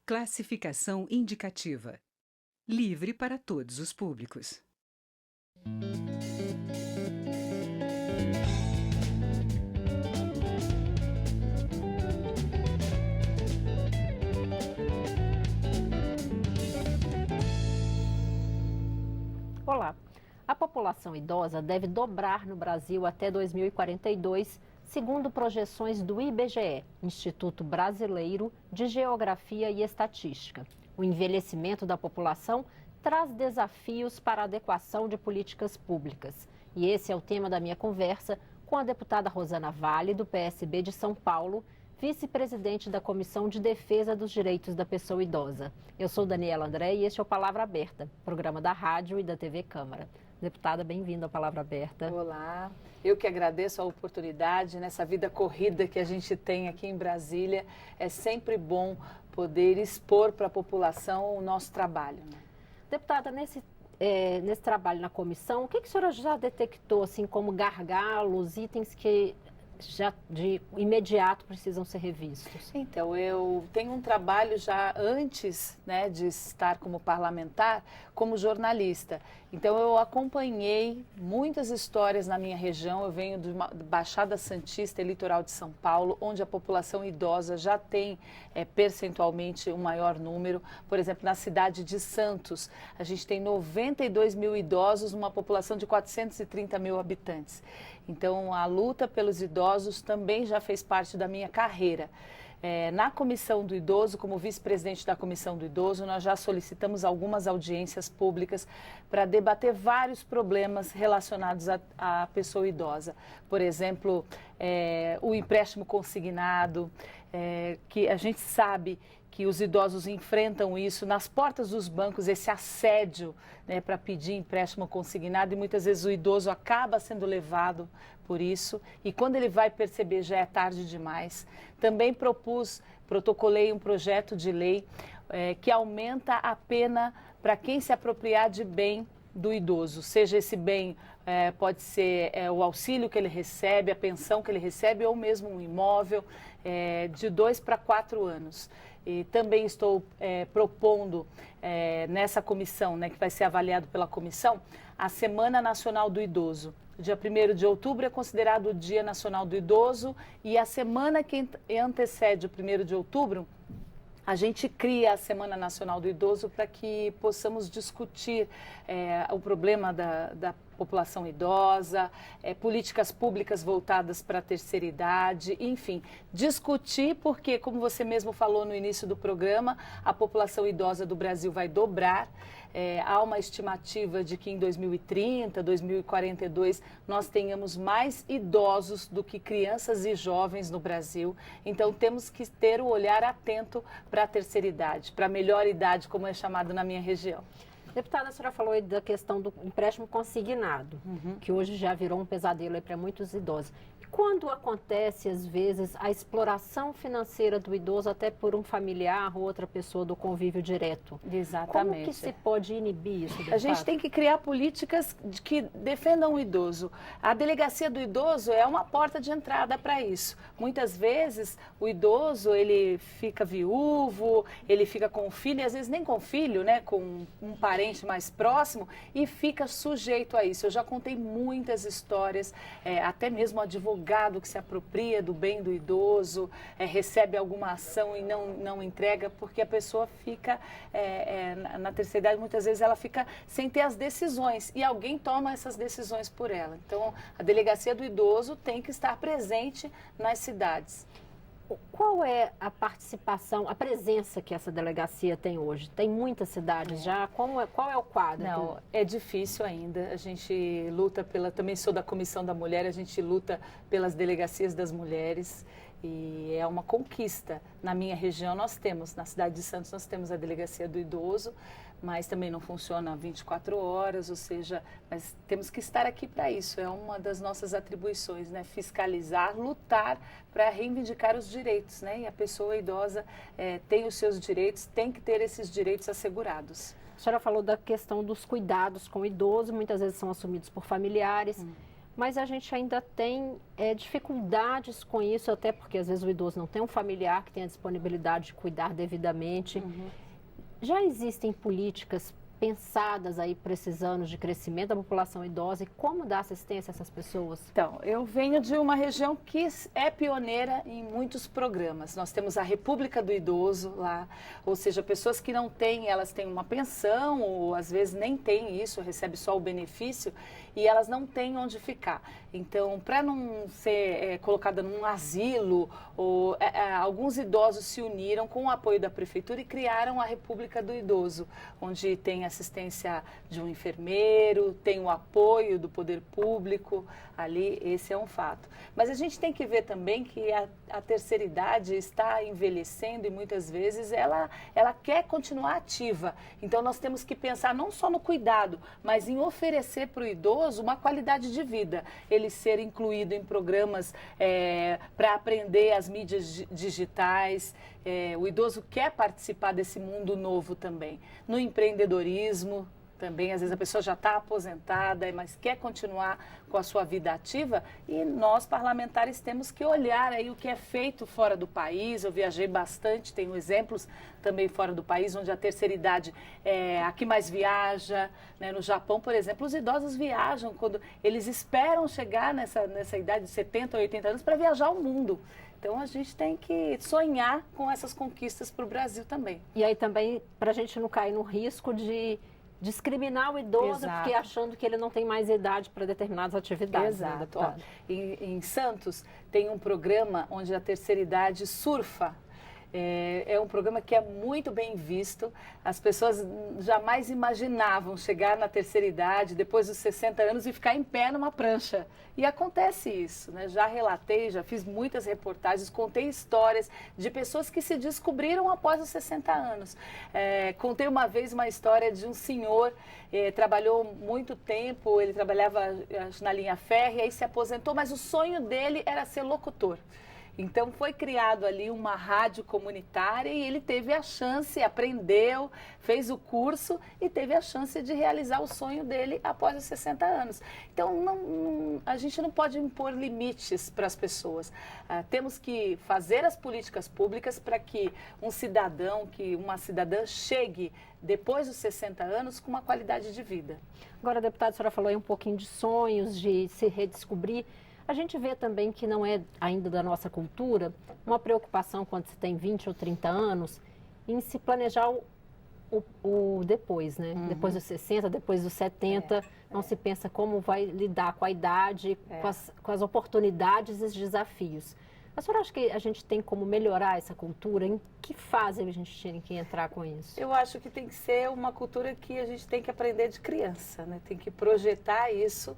Classificação indicativa. Livre para todos os públicos. Olá. A população idosa deve dobrar no Brasil até 2042, segundo projeções do IBGE, Instituto Brasileiro de Geografia e Estatística. O envelhecimento da população traz desafios para a adequação de políticas públicas. E esse é o tema da minha conversa com a deputada Rosana Vale, do PSB de São Paulo, vice-presidente da Comissão de Defesa dos Direitos da Pessoa Idosa. Eu sou Daniela André e este é o Palavra Aberta, programa da rádio e da TV Câmara. Deputada, bem-vinda ao Palavra Aberta. Olá, eu que agradeço a oportunidade nessa vida corrida que a gente tem aqui em Brasília. É sempre bom poder expor para a população o nosso trabalho. Né? Deputada, nesse trabalho na comissão, o que a senhora já detectou assim, como gargalos, itens que já de imediato precisam ser revistos? Então, eu tenho um trabalho já antes, né, de estar como parlamentar, como jornalista. Então, eu acompanhei muitas histórias na minha região. Eu venho de Baixada Santista, litoral de São Paulo, onde a população idosa já tem percentualmente um maior número. Por exemplo, na cidade de Santos, a gente tem 92 mil idosos, numa população de 430 mil habitantes. Então, a luta pelos idosos também já fez parte da minha carreira. Na Comissão do Idoso, como vice-presidente da Comissão do Idoso, nós já solicitamos algumas audiências públicas para debater vários problemas relacionados à pessoa idosa. Por exemplo, o empréstimo consignado, que a gente sabe que os idosos enfrentam isso nas portas dos bancos, esse assédio, né, para pedir empréstimo consignado, e muitas vezes o idoso acaba sendo levado por isso, e quando ele vai perceber já é tarde demais. Também protocolei um projeto de lei que aumenta a pena para quem se apropriar de bem do idoso, seja esse bem, pode ser o auxílio que ele recebe, a pensão que ele recebe, ou mesmo um imóvel, de 2 para 4 anos. E também estou propondo nessa comissão, né, que vai ser avaliado pela comissão, a Semana Nacional do Idoso. O dia 1º de outubro é considerado o Dia Nacional do Idoso, e a semana que antecede o 1º de outubro, a gente cria a Semana Nacional do Idoso para que possamos discutir o problema da população idosa, políticas públicas voltadas para a terceira idade, enfim, discutir porque, como você mesmo falou no início do programa, a população idosa do Brasil vai dobrar. Há uma estimativa de que em 2030, 2042, nós tenhamos mais idosos do que crianças e jovens no Brasil. Então, temos que ter o olhar atento para a terceira idade, para a melhor idade, como é chamado na minha região. Deputada, a senhora falou aí da questão do empréstimo consignado, que hoje já virou um pesadelo para muitos idosos. Quando acontece, às vezes, a exploração financeira do idoso até por um familiar ou outra pessoa do convívio direto? Exatamente. Como que se pode inibir isso? A gente tem que criar políticas que defendam o idoso. A delegacia do idoso é uma porta de entrada para isso. Muitas vezes o idoso, ele fica viúvo, ele fica com o filho, e às vezes nem com o filho, né, com um parente mais próximo, e fica sujeito a isso. Eu já contei muitas histórias, até mesmo advogado que se apropria do bem do idoso, recebe alguma ação e não entrega, porque a pessoa fica, na terceira idade, muitas vezes ela fica sem ter as decisões, e alguém toma essas decisões por ela. Então, a delegacia do idoso tem que estar presente nas cidades. Qual é a participação, a presença que essa delegacia tem hoje? Tem muitas cidades já? Qual é o quadro? Não, é difícil ainda. A gente luta também sou da Comissão da Mulher, a gente luta pelas delegacias das mulheres. E é uma conquista. Na minha região nós temos, na cidade de Santos nós temos a delegacia do idoso, mas também não funciona 24 horas, ou seja, mas temos que estar aqui para isso. É uma das nossas atribuições, né? Fiscalizar, lutar para reivindicar os direitos, né? E a pessoa idosa tem os seus direitos, tem que ter esses direitos assegurados. A senhora falou da questão dos cuidados com o idoso, muitas vezes são assumidos por familiares. mas a gente ainda tem dificuldades com isso, até porque às vezes o idoso não tem um familiar que tenha disponibilidade de cuidar devidamente. Já existem políticas pensadas aí para esses anos de crescimento da população idosa e como dar assistência a essas pessoas? Então, eu venho de uma região que é pioneira em muitos programas. Nós temos a República do Idoso lá, ou seja, pessoas que não têm, elas têm uma pensão ou às vezes nem têm isso, recebe só o benefício e elas não têm onde ficar. Então, para não ser colocada num asilo, alguns idosos se uniram com o apoio da prefeitura e criaram a República do Idoso, onde tem assistência de um enfermeiro, tem o apoio do poder público ali, esse é um fato. Mas a gente tem que ver também que a terceira idade está envelhecendo e muitas vezes ela quer continuar ativa. Então nós temos que pensar não só no cuidado, mas em oferecer para o idoso uma qualidade de vida. Ele ser incluído em programas para aprender as mídias digitais. O idoso quer participar desse mundo novo também. No empreendedorismo também, às vezes a pessoa já está aposentada, mas quer continuar com a sua vida ativa e nós parlamentares temos que olhar aí o que é feito fora do país. Eu viajei bastante, tenho exemplos também fora do país, onde a terceira idade é a que mais viaja, né? No Japão, por exemplo, os idosos viajam quando eles esperam chegar nessa idade de 70 ou 80 anos para viajar o mundo. Então, a gente tem que sonhar com essas conquistas para o Brasil também. E aí também, para a gente não cair no risco de discriminar o idoso, Exato. porque achando que ele não tem mais idade para determinadas atividades. Exato. Né, em Santos, tem um programa onde a terceira idade surfa. É um programa que é muito bem visto. As pessoas jamais imaginavam chegar na terceira idade, depois dos 60 anos, e ficar em pé numa prancha. E acontece isso, né? Já relatei, já fiz muitas reportagens, contei histórias de pessoas que se descobriram após os 60 anos. Contei uma vez uma história de um senhor, trabalhou muito tempo, ele trabalhava na linha férrea e se aposentou, mas o sonho dele era ser locutor. Então, foi criado ali uma rádio comunitária e ele teve a chance, aprendeu, fez o curso e teve a chance de realizar o sonho dele após os 60 anos. Então, a gente não pode impor limites para as pessoas. Temos que fazer as políticas públicas para que um cidadão, que uma cidadã chegue depois dos 60 anos com uma qualidade de vida. Agora, deputada, a senhora falou aí um pouquinho de sonhos, de se redescobrir. A gente vê também que não é ainda da nossa cultura uma preocupação quando se tem 20 ou 30 anos em se planejar o depois, né? Depois dos 60, depois dos 70, não se pensa como vai lidar com a idade, com as oportunidades e os desafios. A senhora acha que a gente tem como melhorar essa cultura? Em que fase a gente tem que entrar com isso? Eu acho que tem que ser uma cultura que a gente tem que aprender de criança, né? Tem que projetar isso.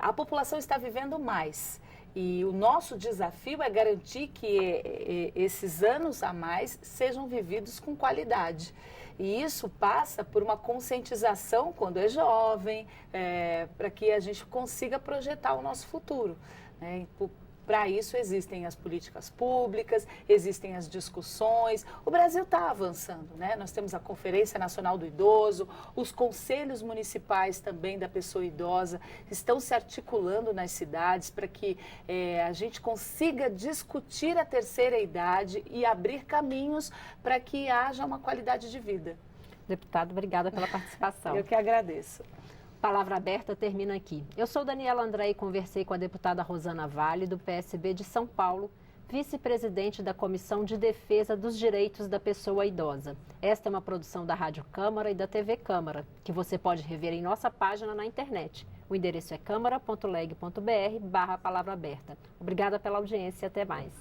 A população está vivendo mais e o nosso desafio é garantir que esses anos a mais sejam vividos com qualidade. E isso passa por uma conscientização quando é jovem, para que a gente consiga projetar o nosso futuro, né? Para isso existem as políticas públicas, existem as discussões. O Brasil está avançando, né? Nós temos a Conferência Nacional do Idoso, os conselhos municipais também da pessoa idosa estão se articulando nas cidades para que a gente consiga discutir a terceira idade e abrir caminhos para que haja uma qualidade de vida. Deputado, obrigada pela participação. Eu que agradeço. Palavra Aberta termina aqui. Eu sou Daniela André e conversei com a deputada Rosana Vale, do PSB de São Paulo, vice-presidente da Comissão de Defesa dos Direitos da Pessoa Idosa. Esta é uma produção da Rádio Câmara e da TV Câmara, que você pode rever em nossa página na internet. O endereço é câmara.leg.br/palavra aberta. Obrigada pela audiência e até mais.